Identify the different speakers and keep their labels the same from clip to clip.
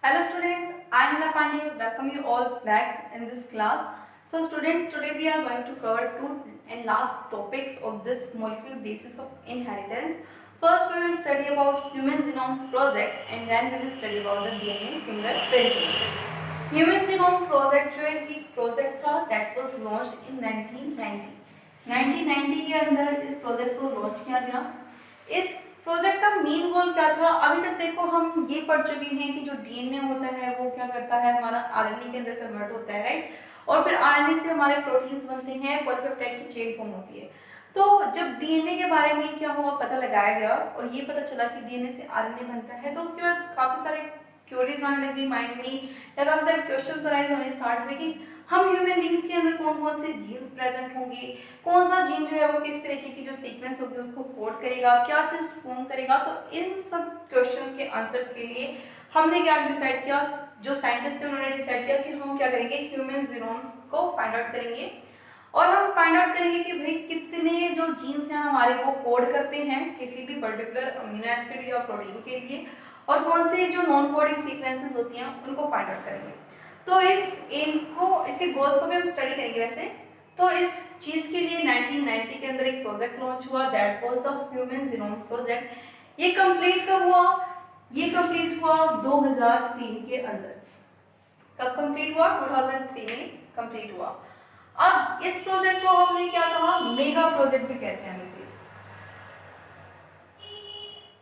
Speaker 1: Hello students, I am Nila Pandey. Welcome you all back in this class. So students, today we are going to cover two and last topics of this molecular basis of inheritance. First we will study about Human Genome Project and then we will study about the DNA fingerprinting. Human Genome Project जो है ये project था that was launched in 1990. 1990 के अंदर इस project को launch किया गया। इस प्रोजेक्ट का मेन गोल क्या था? अभी तक देखो हम ये पढ़ चुके हैं कि जो डीएनए होता है वो क्या करता है, हमारा आरएनए के अंदर कन्वर्ट होता है, राइट। और फिर आरएनए से हमारे प्रोटीन्स बनते हैं, पॉलीपेप्टाइड की चेन फॉर्म होती है। तो जब डीएनए के बारे में क्या हुआ पता लगाया गया और ये पता चला कि डीएनए से आरएनए बनता है, तो उसके बाद काफी सारे क्वेरीज आने लगी माइंड में या काफी सारे क्वेश्चंस अराइज होने स्टार्ट हुए कि हम ह्यूमन बींग्स के अंदर कौन कौन से जीन्स प्रेजेंट होंगे, कौन सा जीन जो है वो किस तरीके की जो सीक्वेंस होगी उसको कोड करेगा, क्या चीज फॉर्म करेगा। तो इन सब क्वेश्चंस के आंसर्स के लिए हमने क्या डिसाइड किया, जो साइंटिस्ट थे उन्होंने डिसाइड किया कि हम क्या करेंगे, ह्यूमन जीनोम्स को फाइंड आउट करेंगे और हम फाइंड आउट करेंगे कि भाई कितने जो जीन्स हैं हमारे वो कोड करते हैं किसी भी पर्टिकुलर अमीनो एसिड या प्रोटीन के लिए, और कौन से जो नॉन कोडिंग सीक्वेंसेस होती हैं उनको फाइंड आउट करेंगे। तो इस एम को, इसके गोल्स को भी हम स्टडी करेंगे वैसे। तो इस चीज के लिए 1990 के अंदर एक प्रोजेक्ट लॉन्च हुआ, that was the human genome project. ये कंप्लीट कब हुआ? ये कंप्लीट हुआ 2003 के अंदर। कब कंप्लीट हुआ? 2003 में कंप्लीट हुआ। अब इस प्रोजेक्ट को हमने क्या कहा, मेगा प्रोजेक्ट भी कहते हैं इसे।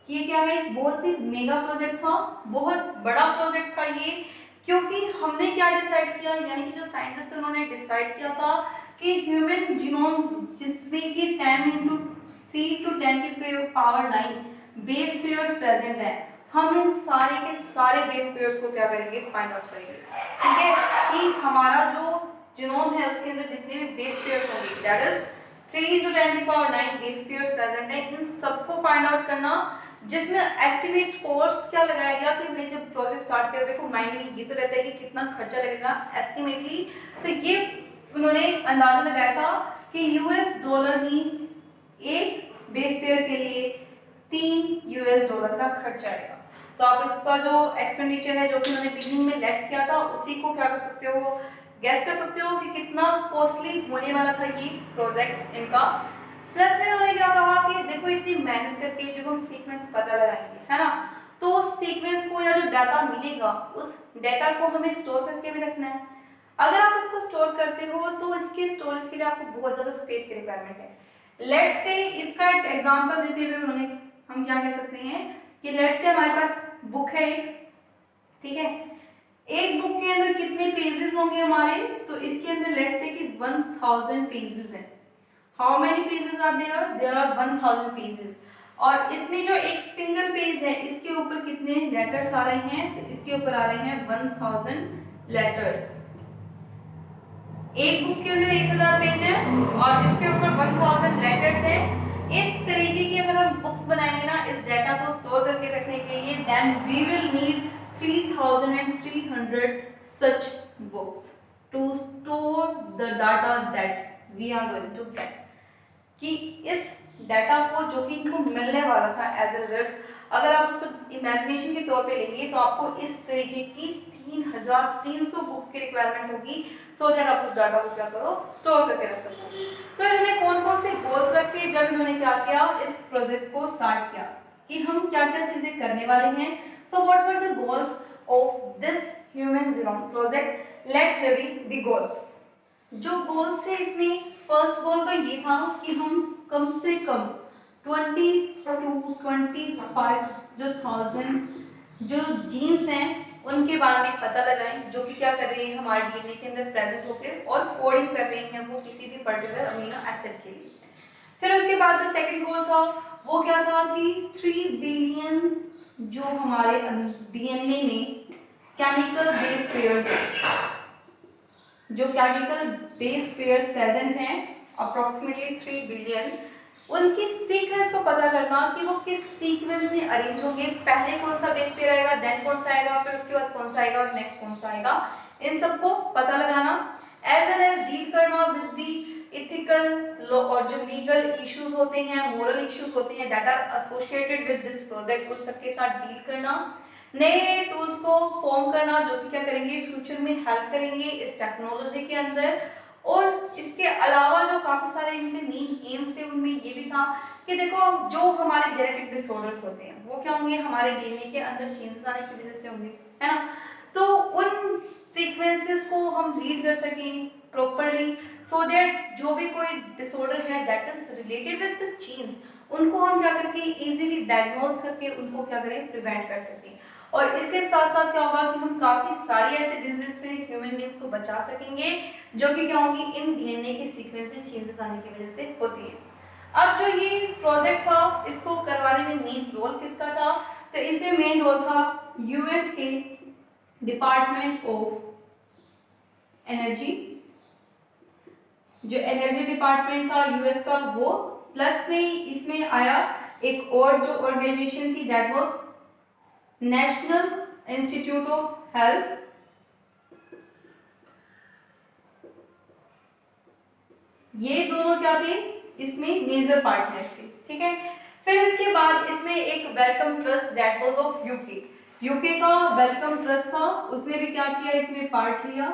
Speaker 1: ये क्या है, एक बहुत ही मेगा प्रोजेक्ट था, बहुत बड़ा प्रोजेक्ट था ये, क्योंकि हमने क्या डिसाइड किया, यानी कि जो साइंटिस्ट थे उन्होंने डिसाइड किया था कि ह्यूमन जीनोम जिसमें कि 10 × 10 की पावर 9 बेस पेयर्स प्रेजेंट है, हम इन सारे के सारे बेस पेयर्स को क्या करेंगे, फाइंड आउट करेंगे। ठीक है, कि हमारा जो जीनोम है उसके अंदर जितने भी बेस पेयर्स होंगे, दैट इज 3 × 10 की पावर 9 बेस पेयर्स प्रेजेंट है, इन सबको फाइंड आउट करना, जिसमें एस्टिमेट कॉस्ट क्या लगाया गया कि भाई जब प्रोजेक्ट स्टार्ट किया, देखो माइंड में ये तो रहता है कि कितना खर्चा लगेगा एस्टिमेटली, तो ये उन्होंने अंदाजा लगाया था कि $, में एक बेस पेयर के लिए $3 का खर्चा आएगा। तो आप इसका जो एक्सपेंडिचर है जो कि उन्होंने बिगिनिंग में लेट किया था उसी को क्या कर सकते हो, गैस कर सकते हो कि कितना कॉस्टली होने वाला था ये प्रोजेक्ट इनका। प्लस में उन्होंने क्या कहा कि देखो इतनी मेहनत करके जब हम सीक्वेंस पता लगाएंगे, है ना, तो उस सीक्वेंस को या जो डाटा मिलेगा उस डाटा को हमें स्टोर करके भी रखना है। अगर आप उसको स्टोर करते हो तो इसके स्टोरेज के लिए आपको बहुत ज्यादा स्पेस की रिक्वायरमेंट है। लेट्स से इसका एक एग्जांपल देते हुए उन्होंने हम क्या कह सकते हैं कि लेट्स से हमारे पास बुक है एक, ठीक है, एक बुक के अंदर कितने पेजेस होंगे हमारे, तो इसके अंदर लेट्स से कि 1000 पेजेस हैं। How many pages are there? There are 1000 pages. और इसमें जो एक सिंगल पेज है इसके ऊपर कितने लेटर्स आ रहे हैं, तो इसके ऊपर आ रहे हैं 1000 लेटर्स। एक बुक के अंदर 1000 पेज है और इसके ऊपर 1000 लेटर्स है। इस तरीके की अगर हम बुक्स बनाएंगे ना इस डाटा को स्टोर करके रखने के लिए, then we will need 3300 such books to store the data that we are going to get. कि इस डाटा को जो कि इनको मिलने वाला था एज ए रिजल्ट, अगर आप उसको इमेजिनेशन के तौर पे लेंगे तो आपको इस तरीके की 3300 बुक्स की रिक्वायरमेंट होगी, सो दैट आप उस डाटा को क्या करो, स्टोर करके रख सको। तो इन्होंने कौन कौन से गोल्स रखे जब इन्होंने क्या किया, इस प्रोजेक्ट को स्टार्ट किया कि हम क्या क्या चीजें करने वाले हैं। So what were the goals of this human genome project? Let's study the goals. जो गोल्स थे इसमें फर्स्ट गोल तो ये था कि हम कम से कम 20 to 25 जो थाउजेंड्स जो जीन्स हैं उनके बारे में पता लगाएं, जो कि क्या कर रहे हैं हमारे डीएनए के अंदर प्रेजेंट होकर और कोडिंग कर रहे हैं वो किसी भी पर्टिकुलर अमीनो एसिड के लिए। फिर उसके बाद जो सेकंड गोल था वो क्या था कि 3 बिलियन जो हमारे डीएनए में केमिकल बेस पेयर्स, जो केमिकल बेस पेयर्स प्रेजेंट हैं अप्रोक्सीमेटली 3 बिलियन, उनकी सीक्वेंस को पता करना कि वो किस सीक्वेंस में अरेंज होंगे, पहले कौन सा बेस पेयर आएगा, देन कौन सा आएगा, फिर उसके बाद कौन सा आएगा और नेक्स्ट कौन सा आएगा, इन सबको पता लगाना। एज वेल एज डील करना विद दी इथिकल और जो लीगल इश्यूज होते हैं, मोरल इश्यूज होते हैं that are associated with this project, उन सबके साथ डील करना। नए नए टूल्स को फॉर्म करना, जो कि क्या करेंगे फ्यूचर में हेल्प करेंगे इस टेक्नोलॉजी के अंदर। और इसके अलावा जो काफी सारे इनके मेन एम्स थे उनमें ये भी था कि देखो जो हमारे जेनेटिक डिसऑर्डर्स होते हैं वो क्या होंगे, हमारे डीएनए के अंदर चेंजेस आने की वजह से होंगे, है ना। तो उन सीक्वेंसेस को हम रीड कर सकें प्रॉपरली, सो दैट जो भी कोई डिसऑर्डर है that is related with the genes, उनको हम क्या करके इजीली डायग्नोज करके उनको क्या करें प्रिवेंट कर सकें। और इसके साथ साथ क्या होगा कि हम काफी सारी ऐसे डिजीज से ह्यूमन बींग्स को बचा सकेंगे जो कि क्या होंगी इन डीएनए के सीक्वेंस में चेंजेस आने की वजह से होती है। अब जो ये प्रोजेक्ट था इसको करवाने में मेन रोल किसका था, तो इसमें मेन रोल था यूएस के डिपार्टमेंट ऑफ एनर्जी, जो एनर्जी डिपार्टमेंट था यूएस का वो, प्लस में इसमें आया एक और जो ऑर्गेनाइजेशन थी that was national institute of health, ये दोनों क्या थे इसमें मेजर पार्टनर्स थे, ठीक है। फिर इसके बाद इसमें एक Wellcome Trust that was of UK, UK का वेलकम ट्रस्ट था, उसने भी क्या किया इसमें पार्ट लिया,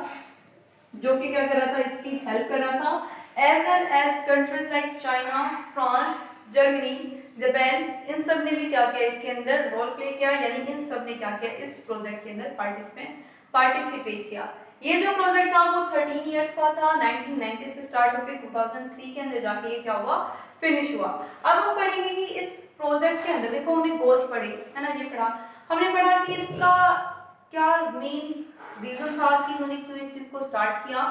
Speaker 1: जो कि क्या कर रहा था इसकी हेल्प कर रहा था। As well as countries like China, France, Germany, Japan, इन सब ने भी क्या किया इसके अंदर रोल प्ले किया, यानी इन सब ने क्या किया इस प्रोजेक्ट के अंदर पार्टिसिपेट किया। ये जो प्रोजेक्ट था वो 13 इयर्स का था, 1990 से स्टार्ट होकर 2003 के अंदर जाके ये क्या हुआ फिनिश हुआ। अब हम पढ़ेंगे कि इस प्रोजेक्ट के अंदर देखो हमने गोल्स पढ़े है ना, ये पढ़ा हमने पढ़ा कि इसका क्या मेन रीजन था कि उन्होंने क्यों इस चीज को स्टार्ट किया,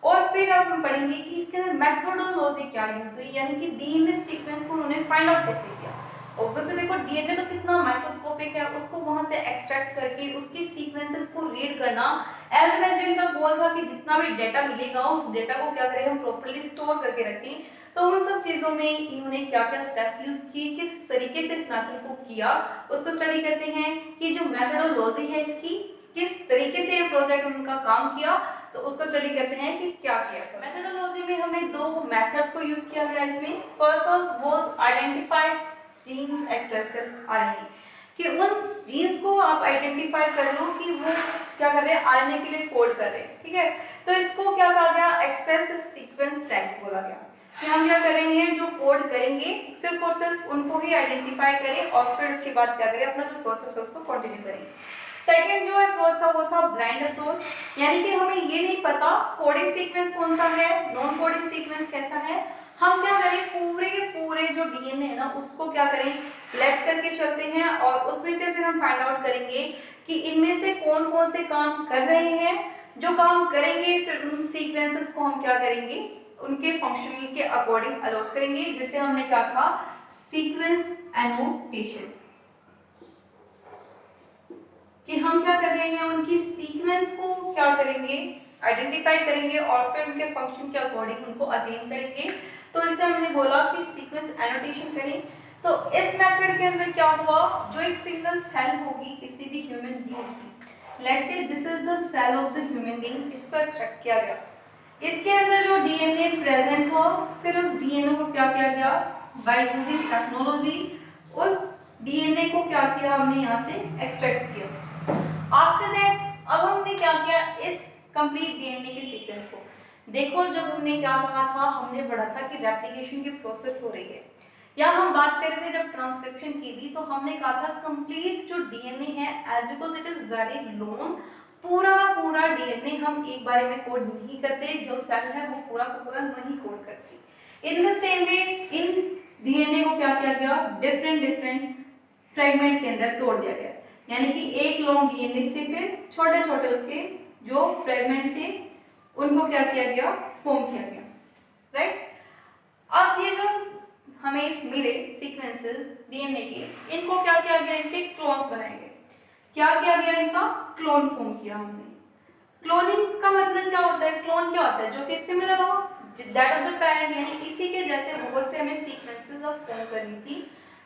Speaker 1: और फिर अब हम पढ़ेंगे कि इसके अंदर मेथोडोलॉजी क्या यूज हुई, यानी कि डीएनए सीक्वेंस को उन्होंने फाइंड आउट कैसे किया। ऑब्वियसली देखो डीएनए तो कितना माइक्रोस्कोपिक है, उसको वहां से एक्सट्रैक्ट करके उसकी सीक्वेंसेस को रीड करना, एज वेल एज इनका गोल था कि जितना भी डेटा मिलेगा उस डेटा को क्या करें हम प्रॉपर्ली स्टोर करके रखें। तो उन सब चीजों में इन्होंने क्या क्या स्टेप्स यूज किए, किस तरीके से इस मेथड को किया, उसको स्टडी करते हैं कि जो मेथोडोलॉजी है इसकी किस तरीके से ये प्रोजेक्ट उनका काम किया, तो उसको स्टडी करते हैं कि क्या किया था। मेथोडोलॉजी में हमें दो मेथड्स को यूज किया गया इसमें। First was identify genes expressed RNA, कि उन जीन्स को आप आइडेंटिफाई कर लो कि वो क्या कर रहे हैं आरएनए के लिए कोड कर रहे हैं, ठीक है। तो इसको क्या कहा गया एक्सप्रेस्ड सीक्वेंस टैग्स बोला गया, कि हम क्या कर रहे हैं जो कोड करेंगे सिर्फ और सिर्फ उनको ही आइडेंटिफाई करें और फिर उसके बाद क्या करें अपना जो प्रोसेस है उसको कंटिन्यू करें। सेकेंड जो अप्रोच था वो था ब्लाइंड अप्रोच, यानी कि हमें ये नहीं पता कोडिंग सीक्वेंस कौन सा है, नॉन कोडिंग सीक्वेंस कैसा है, हम क्या करें पूरे के पूरे जो डीएनए है ना उसको क्या करें लेफ्ट करके चलते हैं और उसमें से फिर हम फाइंड आउट करेंगे कि इनमें से कौन कौन से काम कर रहे हैं, जो काम करेंगे फिर उन सीक्वेंसेस को हम क्या करेंगे उनके फंक्शनल के अकॉर्डिंग अलॉट करेंगे, जिसे हमने क्या कहा सीक्वेंस एनोटेशन, कि हम क्या कर रहे हैं उनकी सीक्वेंस को क्या करेंगे आइडेंटिफाई करेंगे और फिर उनके फंक्शन के अकॉर्डिंग उनको अटेन करेंगे। तो इसे हमने बोला कि सीक्वेंस एनोटेशन करें। तो इस मेथड के अंदर क्या हुआ, जो एक सिंगल सेल होगी किसी भी ह्यूमन बीइंग की, let's say this is the cell of the human being, इसको एक्सट्रैक्ट किया गया, इसके अंदर जो डीएनए प्रेजेंट हो फिर उस डीएनए को क्या किया गया बाय यूजिंग टेक्नोलॉजी, उस डीएनए को क्या किया हमने यहाँ से एक्सट्रैक्ट किया। आफ्टर दैट अब हमने क्या किया इस कंप्लीट डीएनए के सीक्वेंस को, देखो जब हमने क्या कहा था हमने पढ़ा था कि रेप्लिकेशन की प्रोसेस हो रही है, या हम बात कर रहे थे जब ट्रांसक्रिप्शन की भी तो हमने कहा था कंप्लीट जो डीएनए है as because it is very long, पूरा पूरा डीएनए हम एक बारे में कोड नहीं करते, जो सेल है वो पूरा का पूरा नहीं कोड करती। In the same way in DNA को क्या किया गया डिफरेंट डिफरेंट फ्रेगमेंट्स के अंदर तोड़ दिया गया, यानी कि एक लॉन्ग डीएनए से फिर छोटे छोटे उसके जो फ्रेगमेंट्स थे उनको क्या किया गया फॉर्म किया गया, राइट। अब ये जो हमें मिले सीक्वेंसेस डीएनए के, इनको क्या किया गया इनके क्लोन्स बनाए गए, क्या किया गया इनका क्लोन फॉर्म किया हमने। क्लोनिंग का मतलब क्या होता है, क्लोन क्या होता है जो कि सिमिलर हो दैट ऑफ द पेरेंट, यानी इसी के जैसे बहुत से हमें सीक्वेंसेस ऑफ फॉर्म करनी थी।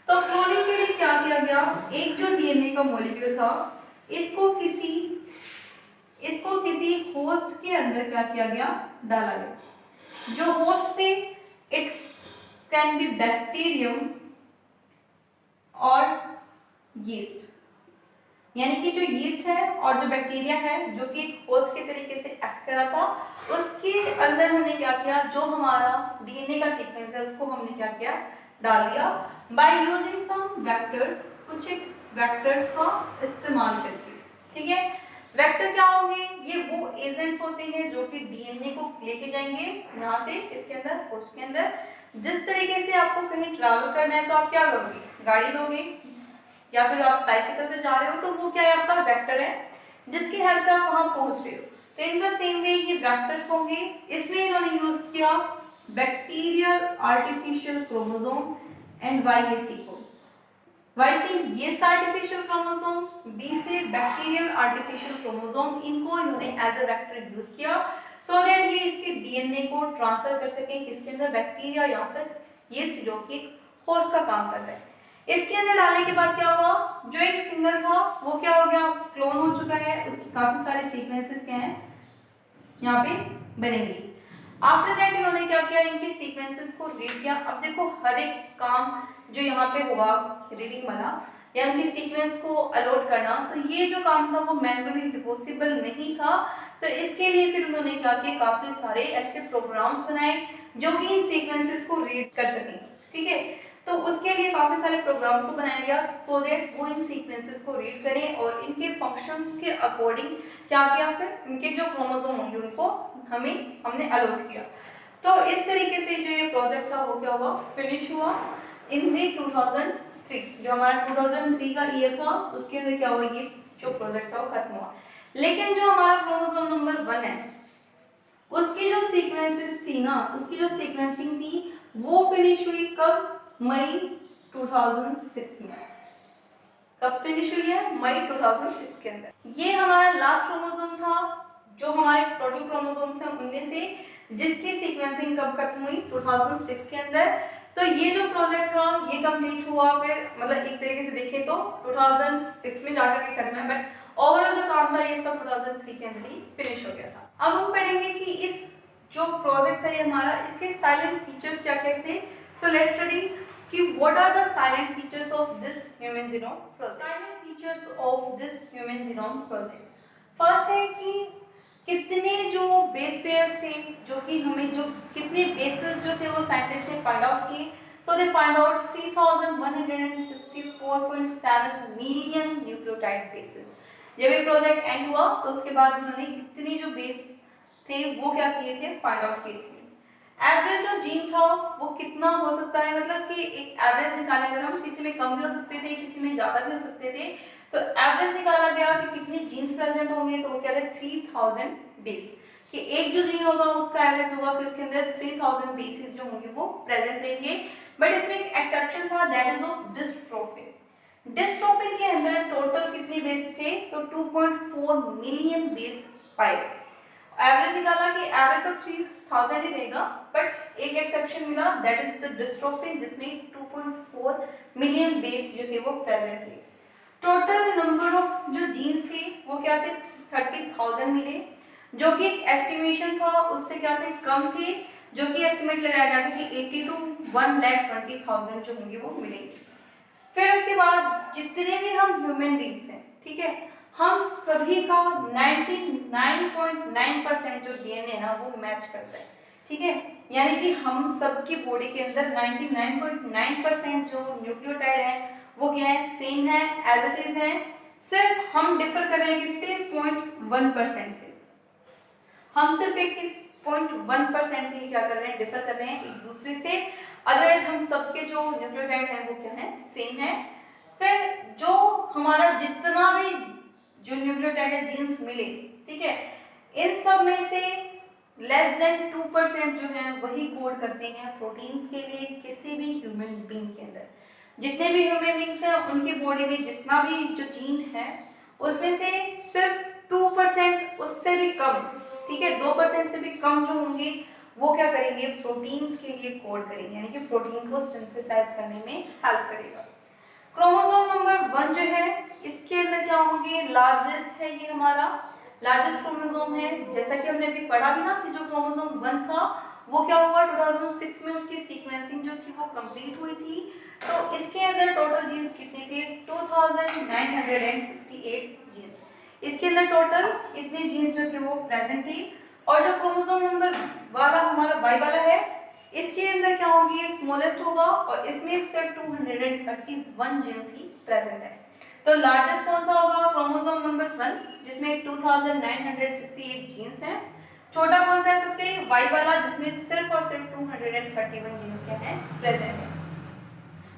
Speaker 1: तो क्लोनिंग के लिए क्या किया गया, एक जो डीएनए का मॉलिक्यूल था इसको किसी होस्ट के अंदर क्या किया गया डाला गया, जो होस्ट पे इट कैन बी बैक्टीरियम और यीस्ट, यानी कि जो यीस्ट है और जो बैक्टीरिया है जो कि एक होस्ट के तरीके से एक्ट कर रहा था, उसके अंदर हमने क्या किया, जो हमारा डीएनए का सीक्वेंस है उसको हमने क्या किया, डाल दिया बाय यूजिंग सम वेक्टर्स, कुछ एक वेक्टर्स का इस्तेमाल करके। ठीक है, वेक्टर क्या होंगे, ये वो एजेंट्स होते हैं जो कि डीएनए को लेके जाएंगे यहाँ से इसके अंदर, होस्ट के अंदर। जिस तरीके से आपको कहीं ट्रैवल करना है तो आप क्या करोगे, गाड़ी लोगे, या फिर आप बाइसिकल से जा रहे हो तो वो क्या है, आपका वेक्टर है जिसकी हेल्प से आप वहां पहुंच रहे हो। तो इन द सेम वे ये वेक्टर्स होंगे। इसमें इन्होंने यूज किया bacterial artificial chromosome and YAC को। वाई से येस्ट आर्टिफिशियल क्रोमोसोम, बी से बैक्टीरियल आर्टिफिशियल क्रोमोसोम, इनको इन्होंने एज अ वेक्टर यूज किया सो दैट ये इसके डीएनए को ट्रांसफर कर सकें किसके अंदर, बैक्टीरिया या फिर यीस्ट जो कि होस्ट का काम कर रहा है। इसके अंदर डालने के बाद क्या हुआ, जो एक सिंगल था वो क्या हो गया, क्लोन हो चुका है, उसके काफी सारे सीक्वेंसेस क्या हैं यहाँ पे बनेंगे। आफ्टर दैट इन्होंने क्या किया, इनके सीक्वेंसेस को रीड किया। अब देखो हर एक काम जो यहाँ पे हुआ रीडिंग वाला या उनके सीक्वेंस को अलॉट करना, तो ये जो काम था वो मैन्युअली पॉसिबल नहीं था। तो इसके लिए फिर उन्होंने क्या किया, काफी सारे ऐसे प्रोग्राम्स बनाए जो कि इन सीक्वेंसेस को रीड कर सकें। ठीक है, तो उसके लिए काफी सारे प्रोग्राम्स को बनाया गया सो दैट वो इन सीक्वेंसेस को रीड करें और इनके फंक्शंस के अकॉर्डिंग क्या किया, फिर इनके जो क्रोमोसोम होंगे उनको हमने अलॉट किया। तो इस तरीके से जो ये प्रोजेक्ट था वो क्या हुआ, फिनिश हुआ इन दी 2003। जो हमारा 2003 का ईयर था उसके अंदर क्या हुआ, ये जो प्रोजेक्ट था वो खत्म हुआ। लेकिन जो हमारा क्रोमोसोम नंबर 1 है उसकी जो सीक्वेंसेस थी ना, उसकी जो सीक्वेंसिंग थी वो फिनिश हुई कब, मई 2006 में। कब फिनिश हुई है, मई 2006 के अंदर। ये हमारा लास्ट क्रोमोसोम था जो हमारे टोटल क्रोमोसोम्स हैं उनमें से, जिसकी सीक्वेंसिंग कब खत्म हुई, 2006 के अंदर। तो ये जो प्रोजेक्ट था ये कंप्लीट हुआ, फिर मतलब एक तरीके से देखें तो 2006 में जाकर के खत्म है, बट ओवरऑल जो काम था ये इसका 2003 के अंदर ही फिनिश हो गया था। अब हम पढ़ेंगे कि इस जो प्रोजेक्ट था ये हमारा, इसके साइलेंट फीचर्स क्या क्या थे। सो लेट्स स्टडी कि what are the silent features of this human genome project. Silent features of this human genome project. First है कि कितने जो बेस पेयर्स थे, जो कि हमें जो कितने बेसेस जो थे वो साइंटिस्ट ने फाइंड आउट किए। So they find out 3164.7 million nucleotide bases. जब ये प्रोजेक्ट एंड हुआ तो उसके बाद उन्होंने इतने जो बेस थे वो क्या किए थे, फाइंड आउट किए थे। एवरेज जो जीन था वो कितना हो सकता है, मतलब कि एक एवरेज निकाला गया, हम किसी में कम भी हो सकते थे किसी में ज्यादा भी हो सकते थे। तो एवरेज निकाला गया कि कितने जीन्स प्रेजेंट होंगे, तो वो क्या है 3000 बेस, कि एक जो जीन होगा उसका एवरेज होगा कि उसके अंदर 3000 बेसिस जो होंगे वो प्रेजेंट रहेंगे। बट इसमें एक एक्सेप्शन था, that is of dystrophin. Dystrophin के अंदर टोटल कितने बेस थे, तो 2.4 मिलियन बेस पाए गए। एवरेज निकाला कि एवरेज तो 3000 ही रहेगा, बट एक एक्सेप्शन मिला, दैट इज द डिस्ट्रोफिन, जिसमें 2.4 मिलियन बेस जो थे वो प्रेजेंट थे। टोटल नंबर ऑफ जो जीन्स थे वो क्या थे, 30,000 मिले, जो कि एक एस्टिमेशन था उससे क्या थे, कम थे, जो कि एस्टिमेट लगाया गया था कि 80 to 1,20,000 जो होंगे वो मिलेंगे। फिर उसके बाद जितने भी हम ह्यूमन बींग्स हैं, ठीक है, हम सभी का 99.9% जो डीएनए ना वो मैच करता है। ठीक है, यानी कि हम सबकी बॉडी के अंदर 99.9% जो न्यूक्लियोटाइड है वो क्या है, सेम है, एज इट इज है। सिर्फ हम डिफर कर रहे हैं किससे, 0.1% से। हम सिर्फ एक 0.1% से ही क्या कर रहे हैं, डिफर कर रहे हैं एक दूसरे से। अदरवाइज हम सबके जो न्यूक्लियोटाइड है वो क्या है, सेम है। फिर जो हमारा जितना भी जो न्यूक्लियोटाइड है जीन्स मिले, ठीक है, इन सब में से लेस देन 2% जो है वही कोड करते हैं प्रोटीन्स के लिए किसी भी ह्यूमन बीइंग के अंदर। जितने भी ह्यूमन बीइंग्स हैं उनकी बॉडी में जितना भी जो जीन है उसमें से सिर्फ 2%, उससे भी कम, ठीक है, 2% से भी कम जो होंगे वो क्या करेंगे, प्रोटीन्स के लिए कोड करेंगे, यानी कि प्रोटीन को सिंथेसाइज करने में हेल्प करेगा। क्रोमोसोम नंबर 1 जो है इसके अंदर क्या होंगे, लार्जेस्ट है, ये हमारा लार्जेस्ट क्रोमोसोम है। जैसा कि हमने अभी पढ़ा भी ना कि जो क्रोमोसोम 1 था वो क्या हुआ, 2006 में उसकी सीक्वेंसिंग जो थी वो कंप्लीट हुई थी। तो इसके अंदर टोटल जीन्स कितने थे, 2968 जीन्स। इसके अंदर टोटल इतने जीन्स जो थे वो प्रेजेंट थी। और जो क्रोमोसोम नंबर वाला हमारा वाई वाला है, इसके अंदर क्या होगी, स्मॉलेस्ट होगा और इसमें सिर्फ 231 जीन्स ही प्रेजेंट है। तो लार्जेस्ट कौन सा होगा, क्रोमोसोम नंबर 1 जिसमें 2968 जीन्स हैं। छोटा कौन सा है सबसे, वाई वाला जिसमें सिर्फ और सिर्फ 231 जीन्स के हैं प्रेजेंट है।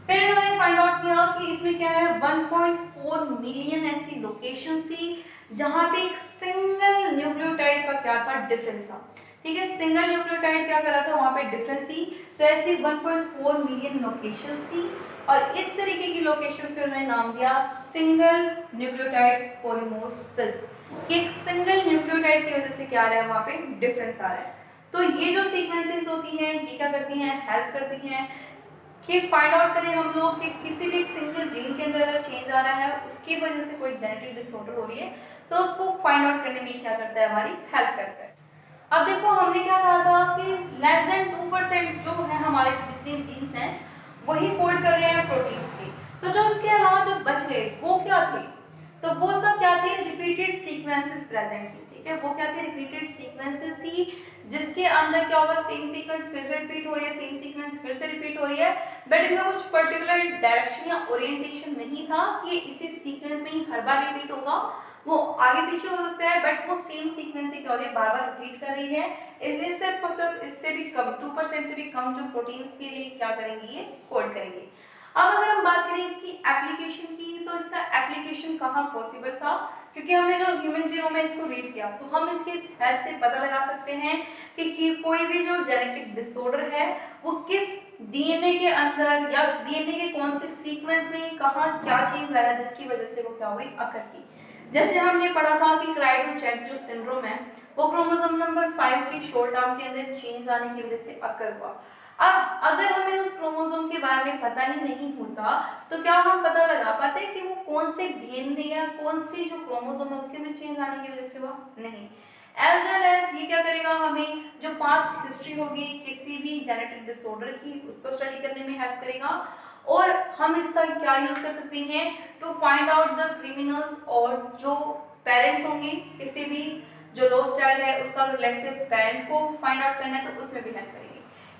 Speaker 1: फिर इन्होंने फाइंड आउट किया कि इसमें क्या है, 1.4 मिलियन ऐसी लोकेशन थी जहां पे एक सिंगल न्यूक्लियोटाइड का क्या था, डिफरेंस था। ठीक है, सिंगल न्यूक्लियोटाइड क्या कर रहा था, वहां पे डिफरेंस थी। तो ऐसी 1.4 मिलियन लोकेशंस थी और इस तरीके की लोकेशंस पे उन्होंने नाम दिया सिंगल न्यूक्लियोटाइड पॉलीमॉर्फिज्म। कि एक सिंगल न्यूक्लियोटाइड की वजह से क्या आ रहा है, वहां पे डिफरेंस आ रहा है। तो ये जो सीक्वेंसेस होती हैं ये क्या करती हैं, हेल्प करती हैं कि फाइंड आउट करें हम लोग कि किसी भी एक सिंगल जीन के अंदर अगर चेंज आ रहा है, उसकी वजह से कोई जेनेटिक डिसऑर्डर हो रही है, तो उसको फाइंड आउट करने में क्या करता है, हमारी हेल्प करता है। अब देखो हमने क्या कहा था कि लेस देन 2% जो है हमारे जितने जीन्स हैं वही कोड कर रहे हैं प्रोटीन्स के। तो जो उसके अलावा जो बच गए वो क्या थे, तो वो सब क्या थे, रिपीटेड सीक्वेंसेस प्रेजेंट थी। ठीक है, वो क्या थे, रिपीटेड सीक्वेंसेस थी जिसके अंदर क्या होगा, सेम सीक्वेंस फिर से रिपीट हो रही है, सेम सीक्वेंस फिर से रिपीट हो रही है, बट इनका कुछ पर्टिकुलर डायरेक्शन या ओरिएंटेशन नहीं था कि इसी सीक्वेंस में ही हर बार रिपीट होगा। वो आगे पीछे हो सकता है बट वो सेम सीक्वेंस ही क्या हो रही है, बार बार रिपीट कर रही है। इसलिए सिर्फ और सिर्फ इससे भी कम 2% से भी कम जो प्रोटीन्स के लिए क्या करेंगे, ये कोड करेंगे। अब अगर हम बात करें इसकी एप्लीकेशन की, तो इसका एप्लीकेशन कहाँ पॉसिबल था, क्योंकि हमने जो ह्यूमन जीनोम है इसको रीड किया, तो हम इसके हेल्प से पता लगा सकते हैं कि कोई भी जो जेनेटिक डिसऑर्डर है वो किस डीएनए के अंदर या डीएनए के कौन से सीक्वेंस में कहाँ क्या चीज आया जिसकी वजह से वो क्या हुई, अकर की। जैसे हमने पढ़ा था कि क्राइडो-चैक जो सिंड्रोम है वो क्रोमोसोम नंबर 5 के शॉर्ट आर्म के अंदर चेंज आने की वजह से अकर हुआ। अब अगर हमें उस क्रोमोसोम के बारे में पता ही नहीं होता तो क्या हम पता लगा पाते कि वो कौन से डीएनए या कौन सी जो क्रोमोसोम है उसके अंदर चेंज आने की वजह से हुआ, नहीं। एज वेल एज ये क्या करेगा, हमें जो पास्ट हिस्ट्री होगी किसी भी जेनेटिक डिसऑर्डर की उसको स्टडी करने में हेल्प करेगा। और हम इसका क्या यूज कर सकते हैं, to find out the criminals, और जो पेरेंट्स होंगे किसी भी जो लॉस्ट चाइल्ड है उसका अगर लेफ्ट से पेरेंट को फाइंड आउट करना है तो उसमें भी हेल्प करेंगे।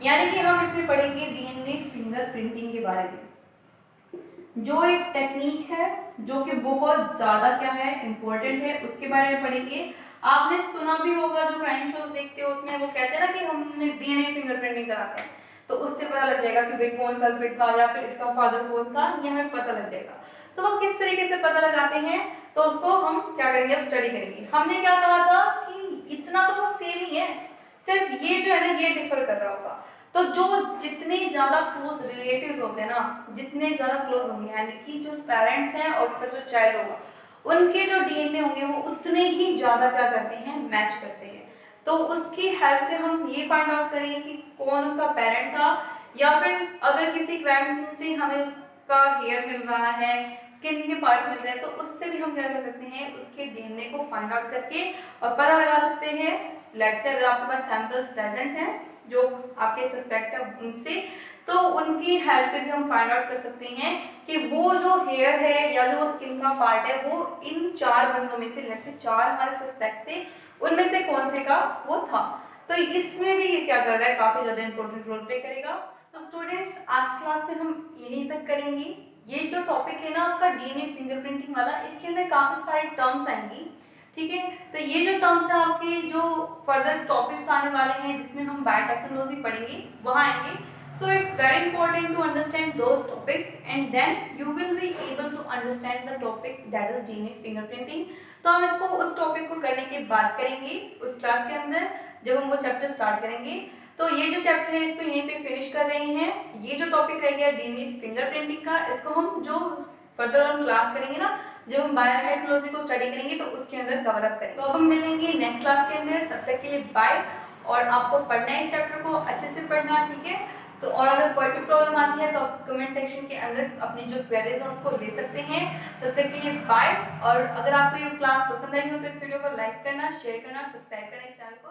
Speaker 1: यानी कि हम इसमें पढ़ेंगे डीएनए फिंगरप्रिंटिंग के बारे में, जो एक टेक्निक है जो कि बहुत ज्यादा क्या है, इंपॉर्टेंट है, उसके बारे में पढ़ेंगे। आपने सुना भी होगा जो क्राइम शोज देखते हो उसमें वो कहते हैं ना कि हमने डीएनए फिंगरप्रिंटिंग कराते हैं, तो उससे पता लग जाएगा कि भाई कौन कल्प्रिट था या फिर इसका फादर कौन था, ये हमें पता लग जाएगा। तो वो किस तरीके से पता लगाते हैं तो उसको हम क्या करेंगे, अब स्टडी करेंगे। हमने क्या कहा था कि इतना तो वो सेम ही है, सिर्फ ये जो है ना ये डिफर कर रहा होगा। तो जो जितने ज्यादा क्लोज रिलेटिव्स होते हैं ना, जितने ज्यादा क्लोज होंगे यानी कि जो पेरेंट्स हैं और उनका जो चाइल्ड होगा उनके जो डीएनए होंगे वो उतने ही ज्यादा क्या करते हैं, मैच करते हैं। तो उसकी हेल्प से हम ये फाइंड आउट करेंगे कि कौन उसका पेरेंट था, या फिर अगर किसी क्राइम सीन से हमें उसका हेयर मिल रहा है, स्किन के पार्ट्स मिल रहे हैं, तो उससे भी हम क्या कर सकते हैं, उसके डीएनए को फाइंड आउट करके और पता लगा सकते हैं। लेट्स से अगर आपके पास सैंपल्स प्रेजेंट हैं जो आपके सस्पेक्ट है उनसे, तो उनकी हेल्प से भी हम फाइंड आउट कर सकते हैं कि वो जो हेयर है या जो स्किन का पार्ट है वो इन 4 बंदों में से, लेट्स से 4 हमारे सस्पेक्ट थे, उनमें से कौन से का वो था। तो इसमें भी ये क्या कर रहा है, काफी ज्यादा इंपॉर्टेंट रोल प्ले करेगा। सो स्टूडेंट्स आज क्लास में हम यहीं तक करेंगे। ये जो टॉपिक है ना आपका डीएनए फिंगरप्रिंटिंग वाला, इसके अंदर काफी सारी टर्म्स आएंगी, ठीक है। तो ये जो टर्म्स है आपके जो फर्दर टॉपिक्स आने वाले हैं जिसमें हम बायोटेक्नोलॉजी पढ़ेंगे वहाँ आएंगे। So it's very important to understand those topics and then you will be able to understand the topic that is DNA fingerprinting. तो हम इसको उस टॉपिक को करने के बाद करेंगे उस क्लास के अंदर जब हम वो चैप्टर स्टार्ट करेंगे। तो ये जो चैप्टर है इसको यहीं पे फिनिश कर रहे हैं। ये जो टॉपिक रह गया डीएनए फिंगरप्रिंटिंग का, इसको हम जो फर्दर हम क्लास करेंगे ना, जब हम बायोटेक्नोलॉजी को स्टडी करेंगे तो उसके अंदर कवर अप करेंगे। तो हम मिलेंगे नेक्स्ट क्लास के अंदर, तब तक के लिए बाय। और आपको पढ़ना है इस चैप्टर को अच्छे से पढ़ना, ठीक है। तो और अगर कोई भी प्रॉब्लम आती है तो आप कमेंट सेक्शन के अंदर अपनी जो क्वेरीज है उसको ले सकते हैं। तब तक के लिए बाय। और अगर आपको ये क्लास पसंद आई हो तो इस वीडियो को लाइक करना, शेयर करना, सब्सक्राइब करना इस चैनल को।